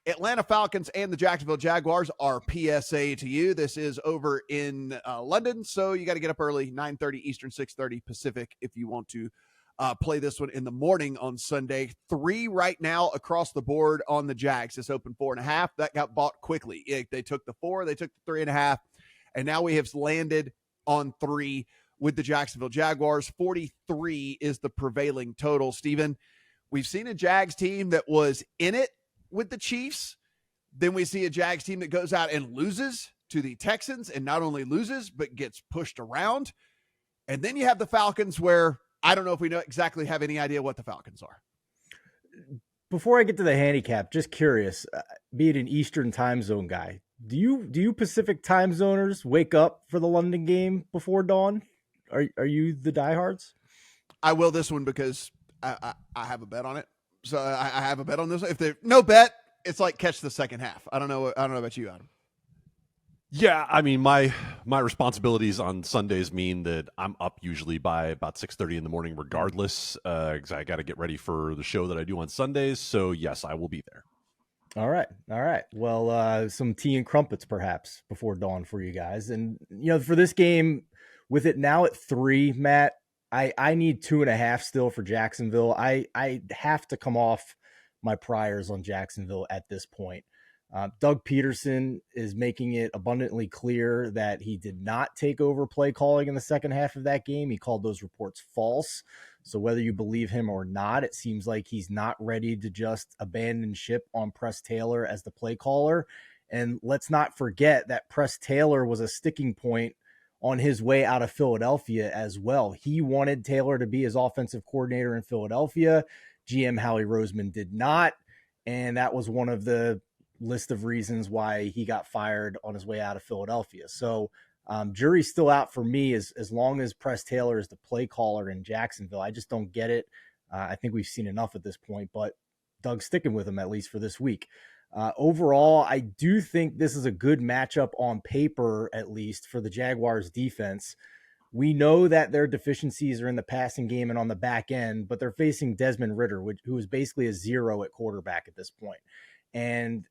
Atlanta Falcons and the Jacksonville Jaguars are PSA to you. This is over in London, so you got to get up early, 9:30 Eastern, 6:30 Pacific, if you want to play this one in the morning on Sunday. 3 right now across the board on the Jags. It's open 4.5. That got bought quickly. They took the 4, they took the 3.5, and now we have landed on 3 with the Jacksonville Jaguars. 43 is the prevailing total. Steven, we've seen a Jags team that was in it with the Chiefs. Then we see a Jags team that goes out and loses to the Texans, and not only loses, but gets pushed around. And then you have the Falcons, where I don't know if we exactly have any idea what the Falcons are. Before I get to the handicap, just curious, be it an Eastern time zone guy, do you Pacific time zoners wake up for the London game before dawn? Are you the diehards? I will this one because I have a bet on it. So I have a bet on this. If there's no bet, it's like catch the second half. I don't know about you, Adam. Yeah, I mean, my responsibilities on Sundays mean that I'm up usually by about 6:30 in the morning regardless, because I got to get ready for the show that I do on Sundays. So, yes, I will be there. All right. Well, some tea and crumpets perhaps before dawn for you guys. And, for this game, with it now at 3, Matt, I need 2.5 still for Jacksonville. I have to come off my priors on Jacksonville at this point. Doug Peterson is making it abundantly clear that he did not take over play calling in the second half of that game. He called those reports false. So whether you believe him or not, it seems like he's not ready to just abandon ship on Press Taylor as the play caller. And let's not forget that Press Taylor was a sticking point on his way out of Philadelphia as well. He wanted Taylor to be his offensive coordinator in Philadelphia. GM Howie Roseman did not. And that was one of the list of reasons why he got fired on his way out of Philadelphia. So jury's still out for me as long as Press Taylor is the play caller in Jacksonville. I just don't get it. I think we've seen enough at this point, but Doug's sticking with him at least for this week. Overall, I do think this is a good matchup on paper, at least for the Jaguars defense. We know that their deficiencies are in the passing game and on the back end, but they're facing Desmond Ridder, who is basically a 0 at quarterback at this point. And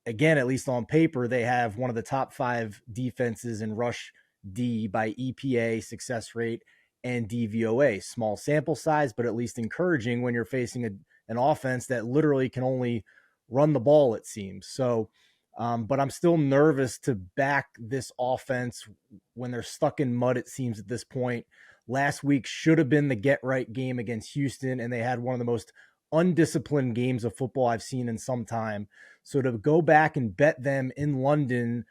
again, at least on paper, they have one of the top 5 defenses in rush D by EPA, success rate, and DVOA. Small sample size, but at least encouraging when you're facing an offense that literally can only run the ball, it seems. So, but I'm still nervous to back this offense when they're stuck in mud, it seems, at this point. Last week should have been the get-right game against Houston, and they had one of the most undisciplined games of football I've seen in some time. So to go back and bet them in London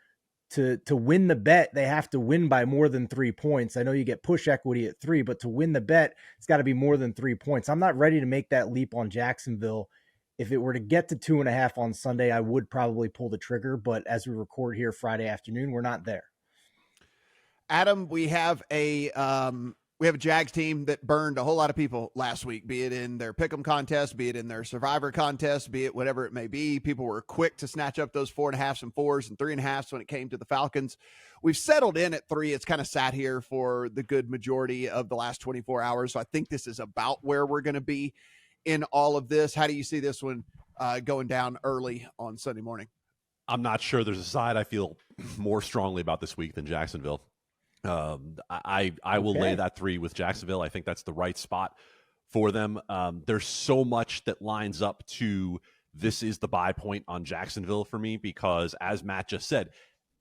to win the bet, they have to win by more than 3 points. I know you get push equity at 3, but to win the bet, it's got to be more than 3 points. I'm not ready to make that leap on Jacksonville. If it were to get to 2.5 on Sunday, I would probably pull the trigger, but as we record here Friday afternoon, we're not there. Adam, we have a Jags team that burned a whole lot of people last week, be it in their pick'em contest, be it in their survivor contest, be it whatever it may be. People were quick to snatch up those 4.5s and 4s and 3.5s when it came to the Falcons. We've settled in at 3. It's kind of sat here for the good majority of the last 24 hours. So I think this is about where we're going to be in all of this. How do you see this one going down early on Sunday morning? I'm not sure there's a side I feel more strongly about this week than Jacksonville. I will lay that 3 with Jacksonville. I think that's the right spot for them. There's so much that lines up to this is the buy point on Jacksonville for me, because as Matt just said,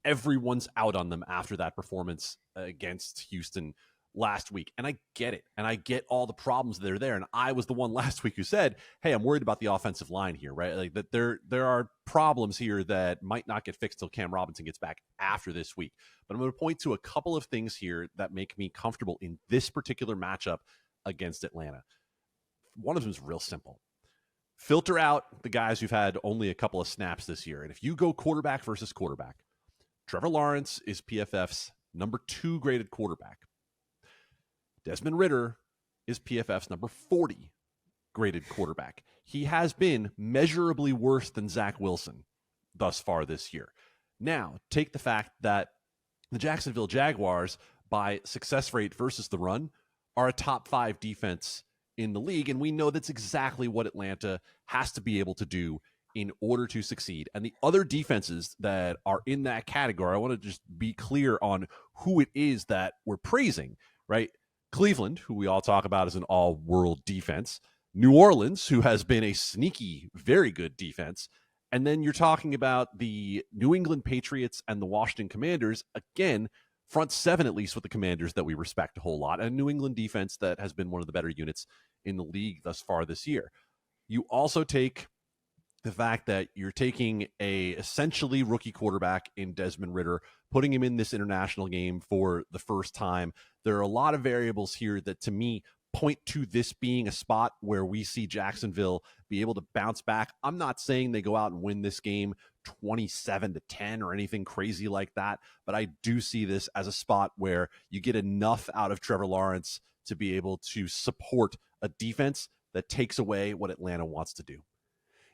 everyone's out on them after that performance against Houston last week. And I get it. And I get all the problems that are there. And I was the one last week who said, hey, I'm worried about the offensive line here, right? Like that there are problems here that might not get fixed till Cam Robinson gets back after this week. But I'm going to point to a couple of things here that make me comfortable in this particular matchup against Atlanta. One of them is real simple. Filter out the guys who've had only a couple of snaps this year. And if you go quarterback versus quarterback, Trevor Lawrence is PFF's number 2 graded quarterback. Desmond Ridder is PFF's number 40 graded quarterback. He has been measurably worse than Zach Wilson thus far this year. Now, take the fact that the Jacksonville Jaguars, by success rate versus the run, are a top 5 defense in the league, and we know that's exactly what Atlanta has to be able to do in order to succeed. And the other defenses that are in that category, I want to just be clear on who it is that we're praising, right? Cleveland, who we all talk about as an all-world defense. New Orleans, who has been a sneaky, very good defense. And then you're talking about the New England Patriots and the Washington Commanders, again, front seven at least with the Commanders that we respect a whole lot, and New England defense that has been one of the better units in the league thus far this year. You also take the fact that you're taking a essentially rookie quarterback in Desmond Ridder, putting him in this international game for the first time. There are a lot of variables here that, to me, point to this being a spot where we see Jacksonville be able to bounce back. I'm not saying they go out and win this game 27-10 or anything crazy like that, but I do see this as a spot where you get enough out of Trevor Lawrence to be able to support a defense that takes away what Atlanta wants to do.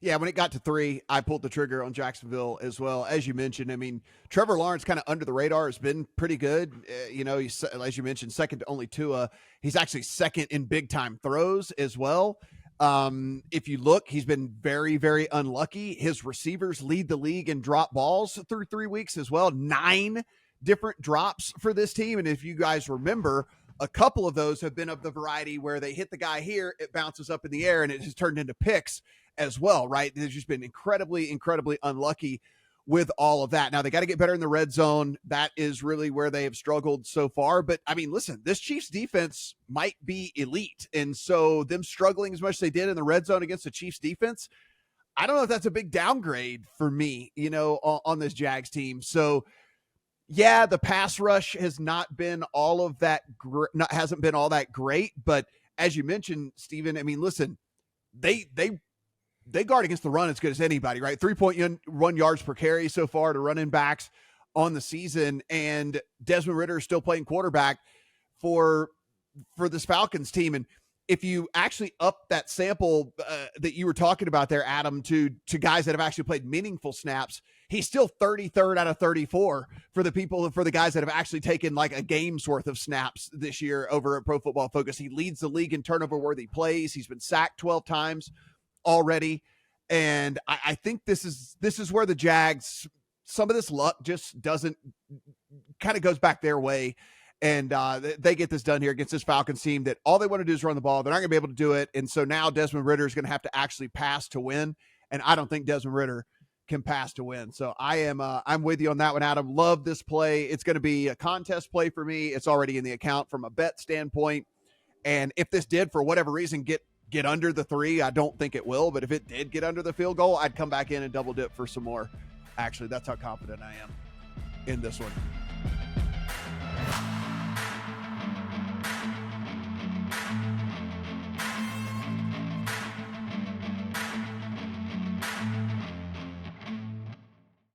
Yeah, when it got to 3, I pulled the trigger on Jacksonville as well. As you mentioned, I mean, Trevor Lawrence kind of under the radar has been pretty good. He's, as you mentioned, second to only Tua. He's actually second in big-time throws as well. If you look, he's been very, very unlucky. His receivers lead the league in drop balls through 3 weeks as well. 9 different drops for this team. And if you guys remember, a couple of those have been of the variety where they hit the guy here, it bounces up in the air, and it has turned into picks as well, right? They've just been incredibly, incredibly unlucky with all of that. Now, they got to get better in the red zone. That is really where they have struggled so far. But, I mean, listen, this Chiefs defense might be elite. And so them struggling as much as they did in the red zone against the Chiefs defense, I don't know if that's a big downgrade for me, on this Jags team. So, yeah, the pass rush has not been all of that, hasn't been all that great. But as you mentioned, Steven, I mean, listen, they guard against the run as good as anybody, right? 3.1 yards per carry so far to running backs on the season. And Desmond Ridder is still playing quarterback for this Falcons team. And if you actually up that sample that you were talking about there, Adam, to guys that have actually played meaningful snaps, he's still 33rd out of 34 for the guys that have actually taken like a game's worth of snaps this year over at Pro Football Focus. He leads the league in turnover-worthy plays. He's been sacked 12 times already. And I think this is where the Jags, some of this luck just doesn't kind of goes back their way. And they get this done here against this Falcons team that all they want to do is run the ball. They're not going to be able to do it. And so now Desmond Ridder is going to have to actually pass to win. And I don't think Desmond Ridder can pass to win. So I'm with you on that one, Adam. Love this play. It's going to be a contest play for me. It's already in the account from a bet standpoint. And if this did, for whatever reason, get under the 3, I don't think it will. But if it did get under the field goal, I'd come back in and double dip for some more. Actually, that's how confident I am in this one.